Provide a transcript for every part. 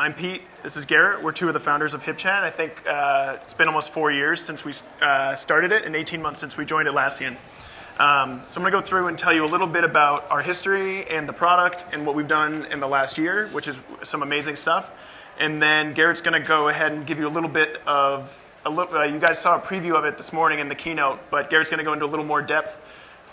I'm Pete. This is Garret. We're two of the founders of HipChat. I think it's been almost 4 years since we started it and 18 months since we joined Atlassian. So I'm going to go through and tell you a little bit about our history and the product and what we've done in the last year, which is some amazing stuff. And then Garrett's going to go ahead and give you a little bit of, you guys saw a preview of it this morning in the keynote, but Garrett's going to go into a little more depth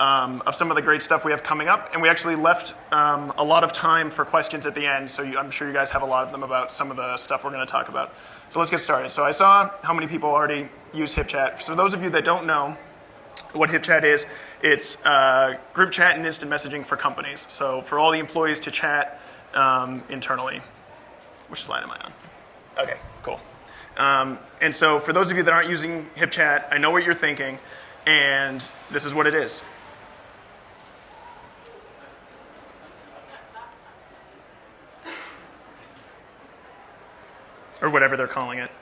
of some of the great stuff we have coming up. And we actually left a lot of time for questions at the end, so I'm sure you guys have a lot of them about some of the stuff we're going to talk about. So let's get started. So I saw how many people already use HipChat. So those of you that don't know what HipChat is, it's group chat and instant messaging for companies. So for all the employees to chat internally. Which slide am I on? Okay, cool. And so for those of you that aren't using HipChat, I know what you're thinking, and this is what it is. Or whatever they're calling it.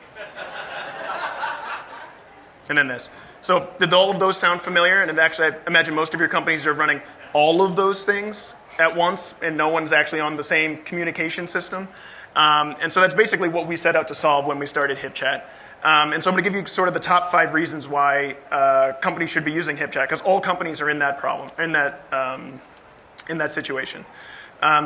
And then this. So did all of those sound familiar? And actually, I imagine most of your companies are running all of those things at once, and no one's actually on the same communication system. And so that's basically what we set out to solve when we started HipChat. And so I'm going to give you sort of the top 5 reasons why companies should be using HipChat, because all companies are in that problem, in that situation.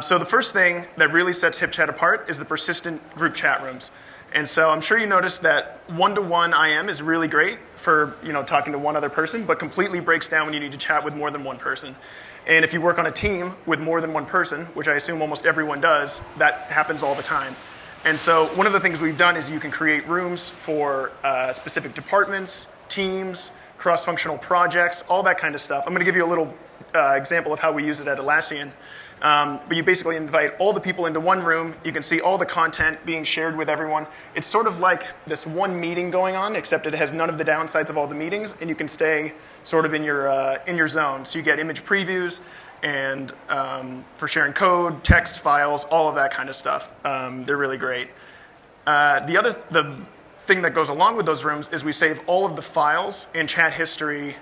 So the first thing that really sets HipChat apart is the persistent group chat rooms. And so I'm sure you noticed that one-to-one IM is really great for talking to one other person, but completely breaks down when you need to chat with more than one person. And if you work on a team with more than one person, which I assume almost everyone does, that happens all the time. And so one of the things we've done is you can create rooms for specific departments, teams, cross-functional projects, all that kind of stuff. I'm going to give you a little example of how we use it at Atlassian. But you basically invite all the people into one room. You can see all the content being shared with everyone. It's sort of like this one meeting going on, except it has none of the downsides of all the meetings, and you can stay sort of in your zone. So you get image previews and for sharing code, text files, all of that kind of stuff. They're really great. The thing that goes along with those rooms is we save all of the files and chat history.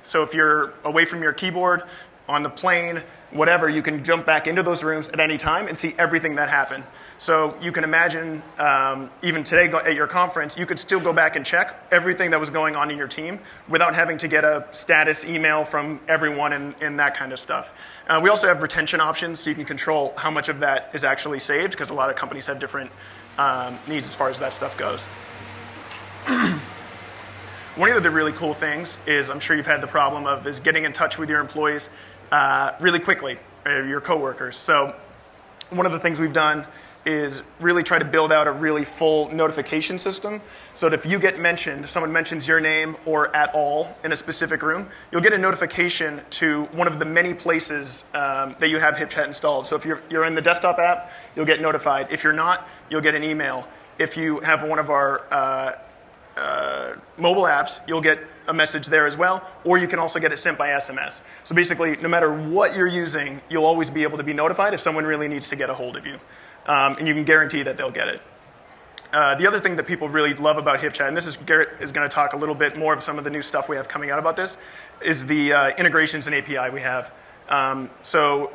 So if you're away from your keyboard, on the plane, whatever, you can jump back into those rooms at any time and see everything that happened. So you can imagine, even today at your conference, you could still go back and check everything that was going on in your team without having to get a status email from everyone and that kind of stuff. We also have retention options, so you can control how much of that is actually saved, because a lot of companies have different needs as far as that stuff goes. One of the really cool things is, I'm sure you've had the problem of, is getting in touch with your employees really quickly, your coworkers. So one of the things we've done is really try to build out a really full notification system, so that if you get mentioned, if someone mentions your name or at all in a specific room, you'll get a notification to one of the many places that you have HipChat installed. So if you're in the desktop app, you'll get notified. If you're not, you'll get an email. If you have one of our mobile apps, you'll get a message there as well, or you can also get it sent by SMS. So basically, no matter what you're using, you'll always be able to be notified if someone really needs to get a hold of you. And you can guarantee that they'll get it. The other thing that people really love about HipChat, and Garret is going to talk a little bit more of some of the new stuff we have coming out about this, is the integrations and API we have. So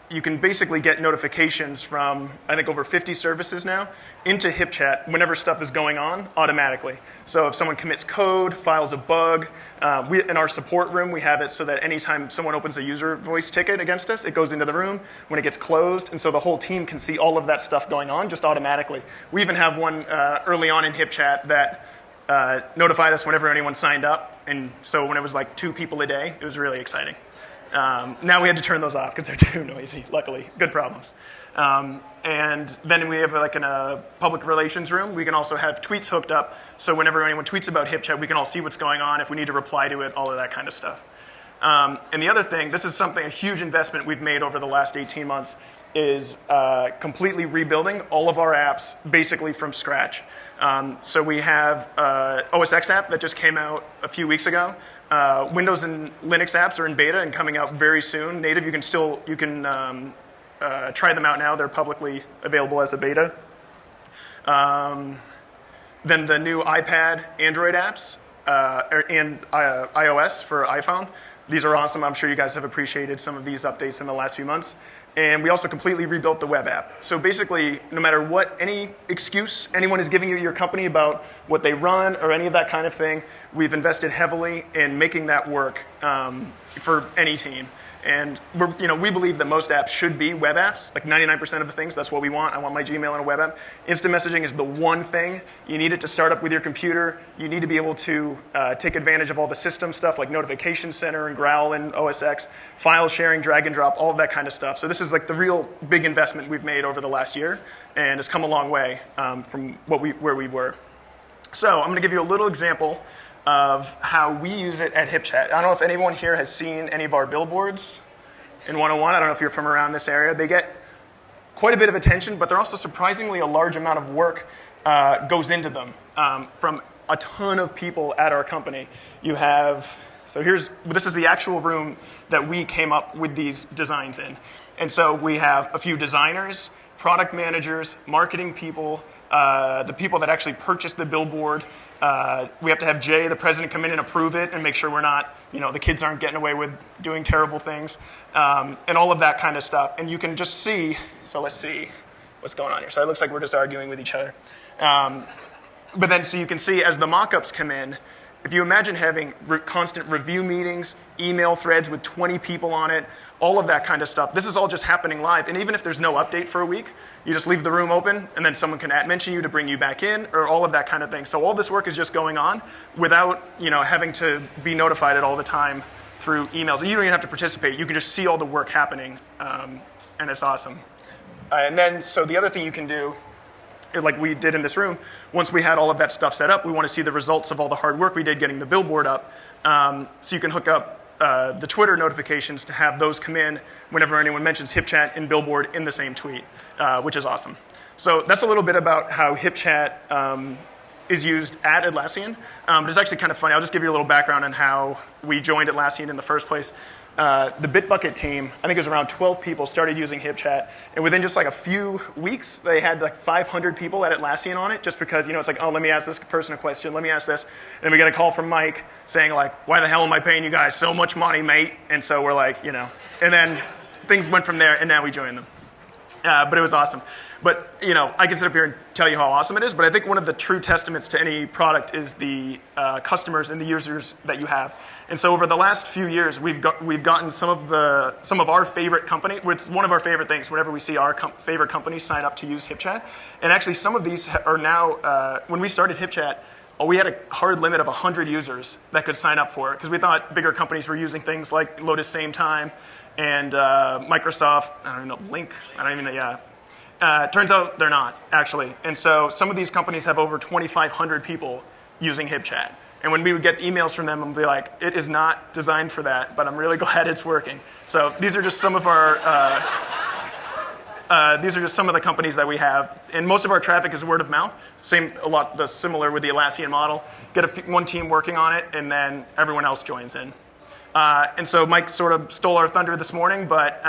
you can basically get notifications from, I think, over 50 services now into HipChat whenever stuff is going on automatically. So if someone commits code, files a bug, in our support room, we have it so that anytime someone opens a user voice ticket against us, it goes into the room when it gets closed, and so the whole team can see all of that stuff going on just automatically. We even have one early on in HipChat that notified us whenever anyone signed up, and so when it was like 2 people a day, it was really exciting. Now we had to turn those off because they're too noisy, luckily. Good problems. And then we have like in a public relations room, we can also have tweets hooked up, so whenever anyone tweets about HipChat, we can all see what's going on, if we need to reply to it, all of that kind of stuff. And the other thing, this is a huge investment we've made over the last 18 months, is completely rebuilding all of our apps basically from scratch. So we have OS X app that just came out a few weeks ago. Windows and Linux apps are in beta and coming out very soon. Native, you can try them out now. They're publicly available as a beta. Then the new iPad, Android apps, and iOS for iPhone These are awesome. I'm sure you guys have appreciated some of these updates in the last few months. And we also completely rebuilt the web app. So basically, no matter what, any excuse anyone is giving you your company about what they run or any of that kind of thing, we've invested heavily in making that work for any team. And we believe that most apps should be web apps, like 99% of the things. That's what we want. I want my Gmail in a web app. Instant messaging is the one thing. You need it to start up with your computer. You need to be able to take advantage of all the system stuff like Notification Center and Growl and OS X, file sharing, drag and drop, all of that kind of stuff. So this is like the real big investment we've made over the last year, and it's come a long way from where we were. So I'm going to give you a little example of how we use it at HipChat. I don't know if anyone here has seen any of our billboards in 101. I don't know if you're from around this area. They get quite a bit of attention, but they're also surprisingly a large amount of work goes into them from a ton of people at our company. This is the actual room that we came up with these designs in. And so we have a few designers, product managers, marketing people, the people that actually purchase the billboard. We have to have Jay, the president, come in and approve it and make sure we're not, the kids aren't getting away with doing terrible things, and all of that kind of stuff. And you can just see, so let's see what's going on here. So it looks like we're just arguing with each other. But then, so you can see as the mock-ups come in, if you imagine having constant review meetings, email threads with 20 people on it, all of that kind of stuff, this is all just happening live. And even if there's no update for a week, you just leave the room open, and then someone can mention you to bring you back in, or all of that kind of thing. So all this work is just going on without having to be notified at all the time through emails. And you don't even have to participate. You can just see all the work happening, and it's awesome. And then, so the other thing you can do, like we did in this room, once we had all of that stuff set up, we want to see the results of all the hard work we did getting the billboard up. So you can hook up the Twitter notifications to have those come in whenever anyone mentions HipChat and billboard in the same tweet, which is awesome. So that's a little bit about how HipChat is used at Atlassian. But it's actually kind of funny. I'll just give you a little background on how we joined Atlassian in the first place. The Bitbucket team, I think it was around 12 people, started using HipChat, and within just like a few weeks, they had like 500 people at Atlassian on it, just because, it's like, oh, let me ask this person a question, let me ask this. And then we get a call from Mike saying like, why the hell am I paying you guys so much money, mate? And so we're like, and then things went from there, and now we joined them. But it was awesome. But, I can sit up here and tell you how awesome it is, but I think one of the true testaments to any product is the customers and the users that you have. And so over the last few years, we've gotten some of our favorite company. It's one of our favorite things whenever we see our favorite companies sign up to use HipChat. And actually, some of these are now, when we started HipChat, we had a hard limit of 100 users that could sign up for it, because we thought bigger companies were using things like Lotus Same Time and Microsoft, Link, turns out they're not, actually. And so some of these companies have over 2,500 people using HipChat. And when we would get emails from them, and be like, it is not designed for that, but I'm really glad it's working. So these are just some of our, some of the companies that we have. And most of our traffic is word of mouth. Similar with the Atlassian model. Get one team working on it, and then everyone else joins in. And so Mike sort of stole our thunder this morning, but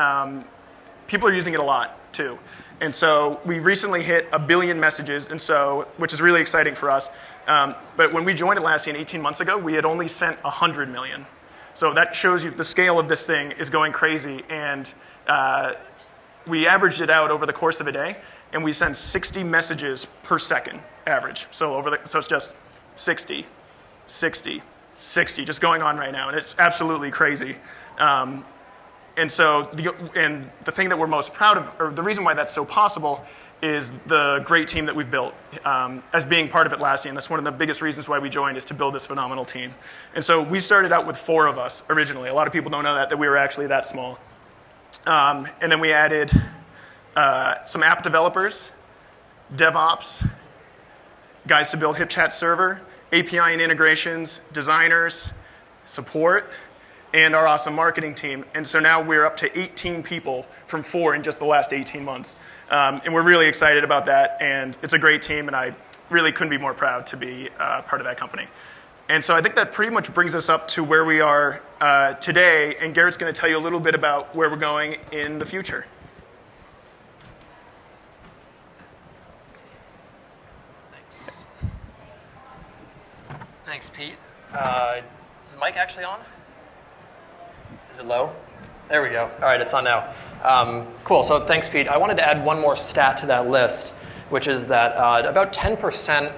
people are using it a lot too. And so we recently hit 1 billion messages, which is really exciting for us. But when we joined Atlassian 18 months ago, we had only sent 100 million. So that shows you the scale of this thing is going crazy. And we averaged it out over the course of a day, and we sent 60 messages per second average. So it's just 60, 60, 60, just going on right now, and it's absolutely crazy. And so the thing that we're most proud of, or the reason why that's so possible, is the great team that we've built as being part of Atlassian. That's one of the biggest reasons why we joined, is to build this phenomenal team. And so we started out with 4 of us originally. A lot of people don't know that we were actually that small. And then we added some app developers, DevOps, guys to build HipChat server, API and integrations, designers, support, and our awesome marketing team. And so now we're up to 18 people from 4 in just the last 18 months. And we're really excited about that, and it's a great team, and I really couldn't be more proud to be part of that company. And so I think that pretty much brings us up to where we are today, and Garrett's going to tell you a little bit about where we're going in the future. Thanks. Thanks, Pete. Is the mic actually on? Is it low? There we go. All right, it's on now. Cool, so thanks, Pete. I wanted to add one more stat to that list, which is that about 10%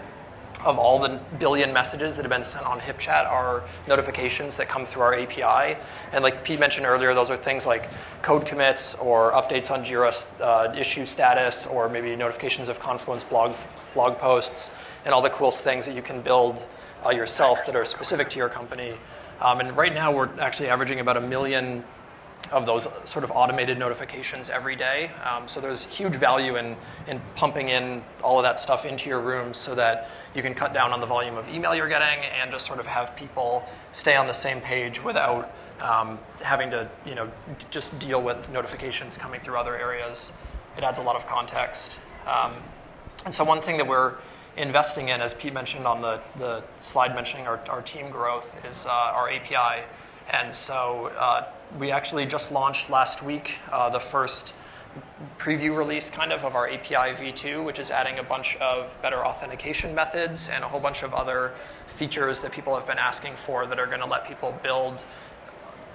of all the billion messages that have been sent on HipChat are notifications that come through our API. And like Pete mentioned earlier, those are things like code commits or updates on Jira issue status, or maybe notifications of Confluence blog posts, and all the cool things that you can build yourself that are specific to your company. And right now we're actually averaging about 1 million of those sort of automated notifications every day. So there's huge value in pumping in all of that stuff into your rooms so that you can cut down on the volume of email you're getting and just sort of have people stay on the same page without having to just deal with notifications coming through other areas. It adds a lot of context. And so one thing that we're investing in, as Pete mentioned on the slide mentioning our team growth, is our API. And so we actually just launched last week the first preview release kind of our API v2, which is adding a bunch of better authentication methods and a whole bunch of other features that people have been asking for that are going to let people build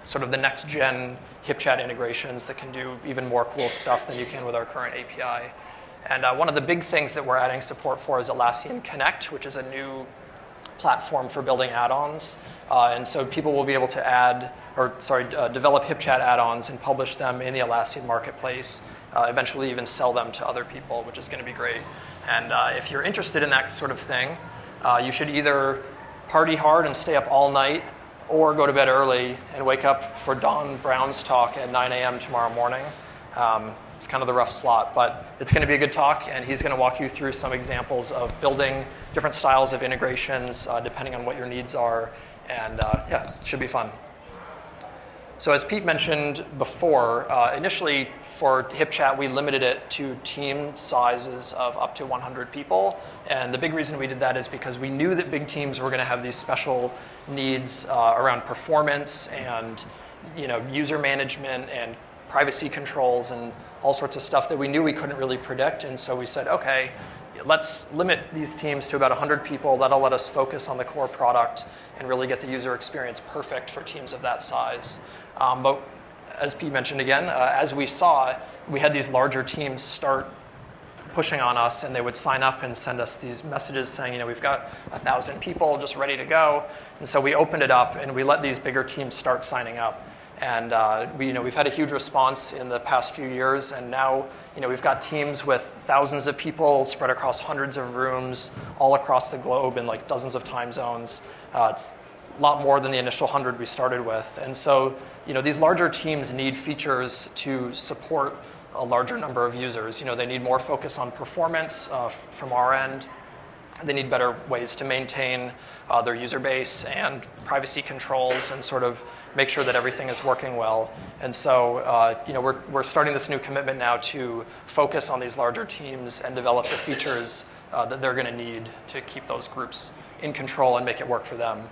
sort of the next gen HipChat integrations that can do even more cool stuff than you can with our current API. And one of the big things that we're adding support for is Atlassian Connect, which is a new platform for building add-ons. And so people will be able to develop HipChat add-ons and publish them in the Atlassian marketplace, eventually even sell them to other people, which is going to be great. And if you're interested in that sort of thing, you should either party hard and stay up all night, or go to bed early and wake up for Don Brown's talk at 9 a.m. tomorrow morning. It's kind of the rough slot, but it's going to be a good talk, and he's going to walk you through some examples of building different styles of integrations depending on what your needs are, and yeah, it should be fun. So as Pete mentioned before, initially for HipChat, we limited it to team sizes of up to 100 people, and the big reason we did that is because we knew that big teams were going to have these special needs around performance and user management and privacy controls and all sorts of stuff that we knew we couldn't really predict. And so we said, okay, let's limit these teams to about 100 people. That'll let us focus on the core product and really get the user experience perfect for teams of that size. But as Pete mentioned again, as we saw, we had these larger teams start pushing on us, and they would sign up and send us these messages saying, we've got 1,000 people just ready to go. And so we opened it up, and we let these bigger teams start signing up. And we've had a huge response in the past few years, and now we've got teams with thousands of people spread across hundreds of rooms all across the globe in like dozens of time zones. It's a lot more than the initial 100 we started with. And so these larger teams need features to support a larger number of users. They need more focus on performance from our end. They need better ways to maintain their user base and privacy controls and sort of make sure that everything is working well. And so we're starting this new commitment now to focus on these larger teams and develop the features that they're going to need to keep those groups in control and make it work for them.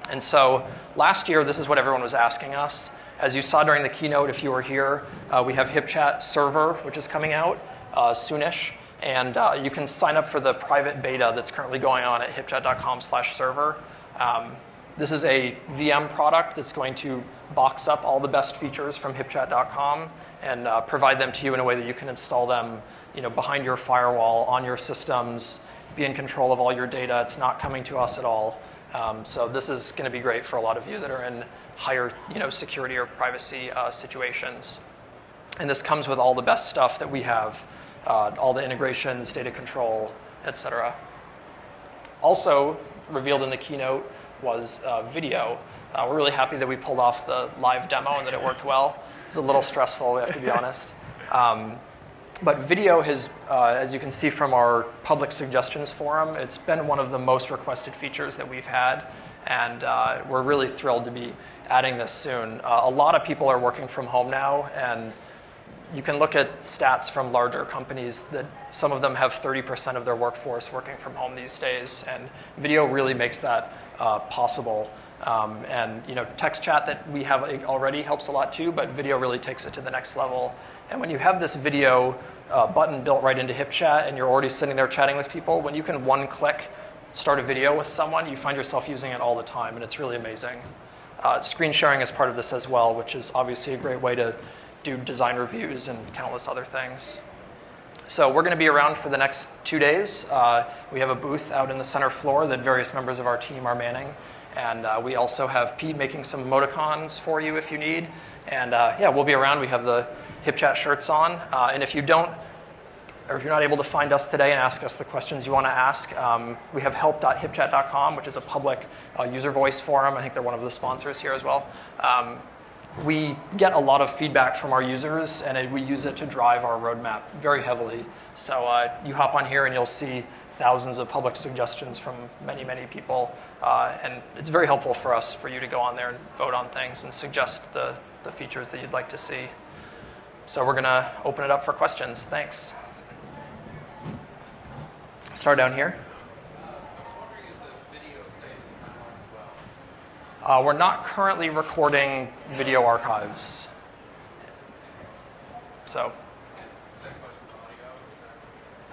And so last year, this is what everyone was asking us. As you saw during the keynote, if you were here, we have HipChat Server, which is coming out soonish. And you can sign up for the private beta that's currently going on at hipchat.com/server. This is a VM product that's going to box up all the best features from hipchat.com and provide them to you in a way that you can install them behind your firewall, on your systems, be in control of all your data. It's not coming to us at all. So this is going to be great for a lot of you that are in higher security or privacy situations. And this comes with all the best stuff that we have. All the integrations, data control, etc. Also revealed in the keynote was video. We're really happy that we pulled off the live demo and that it worked well. It was a little stressful, we have to be honest. But video has, as you can see from our public suggestions forum, it's been one of the most requested features that we've had. And we're really thrilled to be adding this soon. A lot of people are working from home now, and you can look at stats from larger companies that some of them have 30% of their workforce working from home these days, and video really makes that possible. And text chat that we have already helps a lot too, but video really takes it to the next level. And when you have this video button built right into HipChat and you're already sitting there chatting with people, when you can one click start a video with someone, you find yourself using it all the time, and it's really amazing. Screen sharing is part of this as well, which is obviously a great way to do design reviews and countless other things. So we're going to be around for the next 2 days. We have a booth out in the center floor that various members of our team are manning. And we also have Pete making some emoticons for you if you need. And yeah, we'll be around. We have the HipChat shirts on. And if you don't, or if you're not able to find us today and ask us the questions you want to ask, we have help.hipchat.com, which is a public user voice forum. I think they're one of the sponsors here as well. We get a lot of feedback from our users, and we use it to drive our roadmap very heavily. So you hop on here and you'll see thousands of public suggestions from many, many people. And it's very helpful for us, for you to go on there and vote on things and suggest the features that you'd like to see. So we're going to open it up for questions. Thanks. Start down here. We're not currently recording video archives. So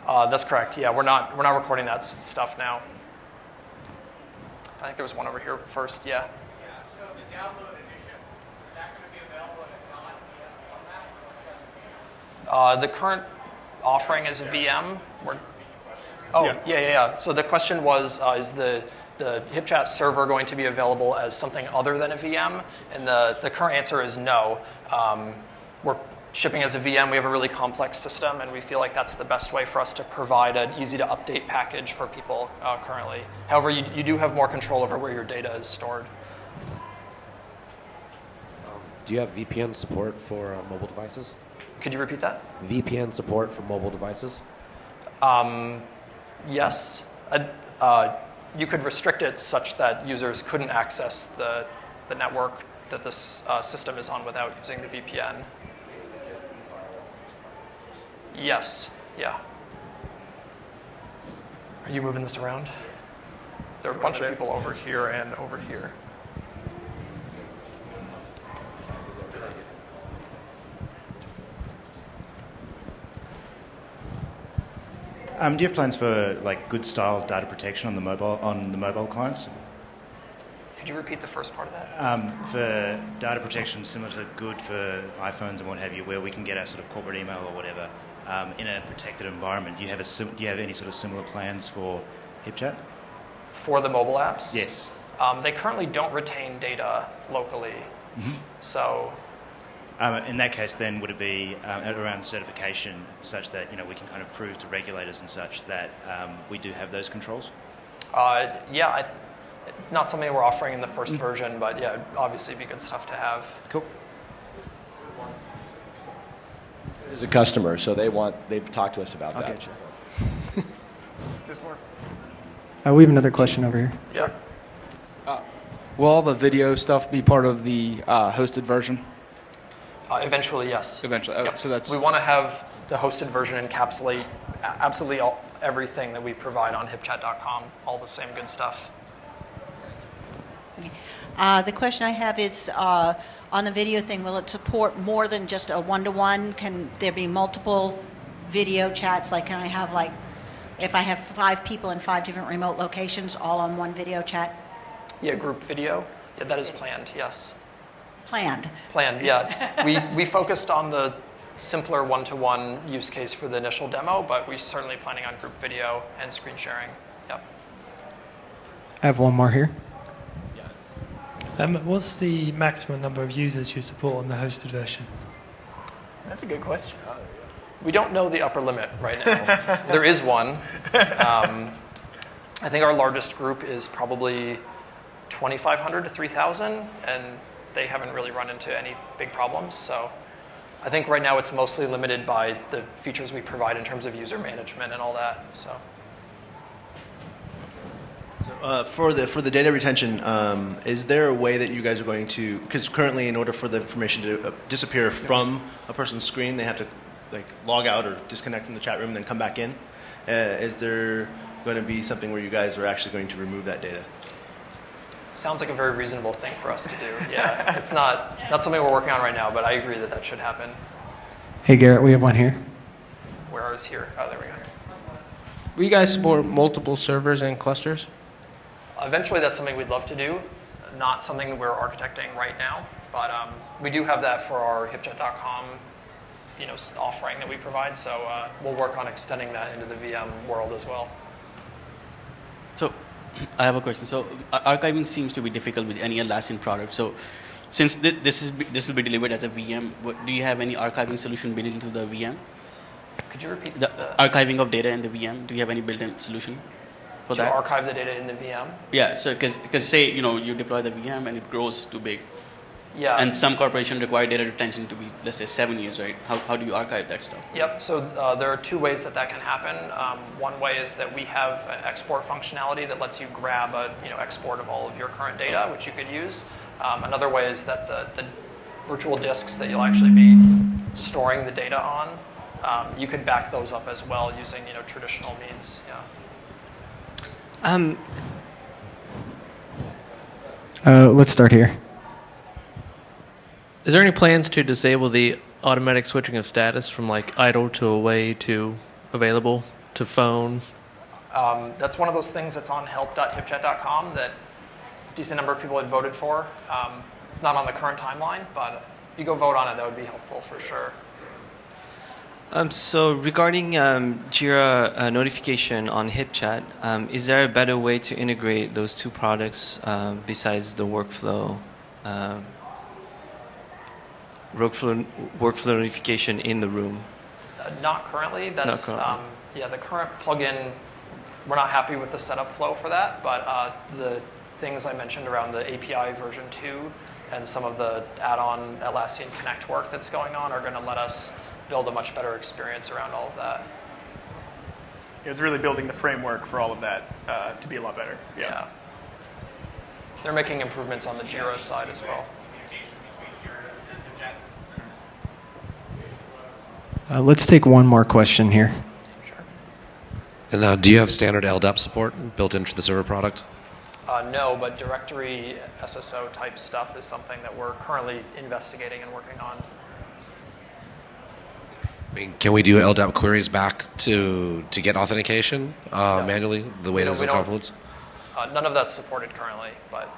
that's correct. Yeah, we're not recording that stuff now. I think there was one over here first. Yeah. So the download edition, is that going to be available in a non-VM format? The current offering is a VM. Yeah. So the question was, is the HipChat server going to be available as something other than a VM? And the current answer is no. We're shipping as a VM. We have a really complex system, and we feel like that's the best way for us to provide an easy-to-update package for people currently. However, you do have more control over where your data is stored. Do you have VPN support for mobile devices? Could you repeat that? VPN support for mobile devices? Yes. You could restrict it such that users couldn't access the network that this system is on without using the VPN. Yes. Yeah. Are you moving this around? There are a bunch of people over here and over here. Do you have plans for like good style data protection on the mobile clients? Could you repeat the first part of that? For data protection similar to good for iPhones and what have you, where we can get our sort of corporate email or whatever in a protected environment. Do you have any sort of similar plans for HipChat? For the mobile apps? Yes. They currently don't retain data locally. Mm-hmm. So in that case, then would it be around certification, such that we can kind of prove to regulators and such that we do have those controls? Yeah, it's not something we're offering in the first version, but yeah, it'd obviously be good stuff to have. Cool. As a customer, so they've talked to us about that. Gotcha. This more. We have another question over here. Yeah. Will all the video stuff be part of the hosted version? Eventually, yes. Eventually. Yep. So that's. We want to have the hosted version encapsulate absolutely everything that we provide on hipchat.com, all the same good stuff. The question I have is on the video thing, will it support more than just a one-to-one? Can there be multiple video chats? Like, can I have, like, if I have 5 people in 5 different remote locations all on one video chat? Yeah, group video. Yeah, that is planned, yes. Planned, yeah. We focused on the simpler one-to-one use case for the initial demo, but we're certainly planning on group video and screen sharing. Yep. I have one more here. What's the maximum number of users you support on the hosted version? That's a good question. We don't know the upper limit right now. There is one. I think our largest group is probably 2,500 to 3,000, and they haven't really run into any big problems. So I think right now it's mostly limited by the features we provide in terms of user management and all that. So. For the data retention, is there a way that you guys are going to? Because currently, in order for the information to disappear from a person's screen, they have to like log out or disconnect from the chat room and then come back in. Is there going to be something where you guys are actually going to remove that data? Sounds like a very reasonable thing for us to do. Yeah, it's not something we're working on right now, but I agree that that should happen. Hey, Garrett, we have one here. Where is here? Oh, there we go. Will you guys support multiple servers and clusters? Eventually, that's something we'd love to do. not something that we're architecting right now, but we do have that for our HipChat.com offering that we provide, so we'll work on extending that into the VM world as well. So I have a question. So archiving seems to be difficult with any Atlassian product. So since this will be delivered as a VM, do you have any archiving solution built into the VM? Could you repeat the archiving of data in the VM? Do you have any built-in solution for that? To archive the data in the VM? Yeah. So because say you deploy the VM and it grows too big. Yeah. And some corporations require data retention to be, let's say, 7 years, right? How do you archive that stuff? Yep. So there are two ways that can happen. One way is that we have an export functionality that lets you grab a export of all of your current data, which you could use. Another way is that the virtual disks that you'll actually be storing the data on, you could back those up as well using traditional means. Yeah. Let's start here. Is there any plans to disable the automatic switching of status from like idle to away to available to phone? That's one of those things that's on help.hipchat.com that a decent number of people had voted for. It's not on the current timeline, but if you go vote on it, that would be helpful for sure. So regarding Jira notification on HipChat, is there a better way to integrate those two products besides the workflow notification in the room? Not currently. That's the current plugin. We're not happy with the setup flow for that, but the things I mentioned around the API version 2 and some of the add-on Atlassian Connect work that's going on are going to let us build a much better experience around all of that. It's really building the framework for all of that to be a lot better. Yeah. They're making improvements on the Jira side as well. Let's take one more question here. Sure. And do you have standard LDAP support built into the server product? No, but directory SSO type stuff is something that we're currently investigating and working on. I mean, can we do LDAP queries back to get authentication manually, the way it is in Confluence? None of that's supported currently, but.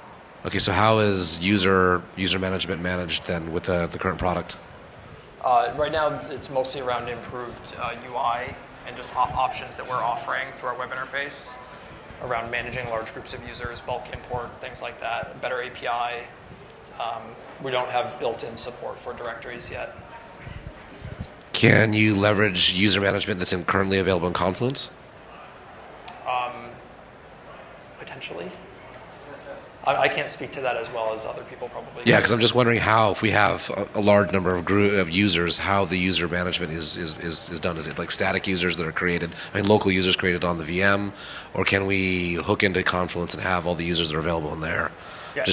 Okay, so how is user management managed then with the current product? Right now, it's mostly around improved UI and just options that we're offering through our web interface around managing large groups of users, bulk import, things like that, better API. We don't have built-in support for directories yet. Can you leverage user management that's currently available in Confluence? Potentially. I can't speak to that as well as other people probably. Yeah, because I'm just wondering how, if we have a large number of users, how the user management is done. Is it like static users that are created, local users created on the VM, or can we hook into Confluence and have all the users that are available in there? Yeah.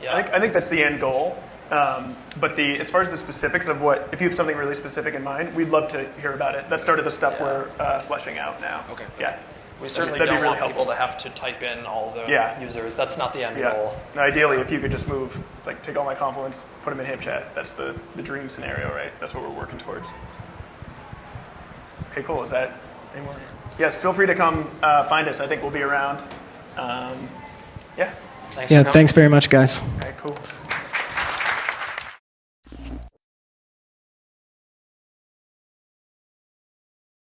I think that's the end goal. But as far as the specifics of if you have something really specific in mind, we'd love to hear about it. That's started the stuff we're fleshing out now. Okay. Yeah. We certainly don't want people to have to type in all the users. That's not the end goal. Now, ideally, if you could just move, it's like take all my Confluence, put them in HipChat. That's the dream scenario, right? That's what we're working towards. Okay, cool. Is that any more? Yes, feel free to come find us. I think we'll be around. Thanks very much, guys. All right, cool.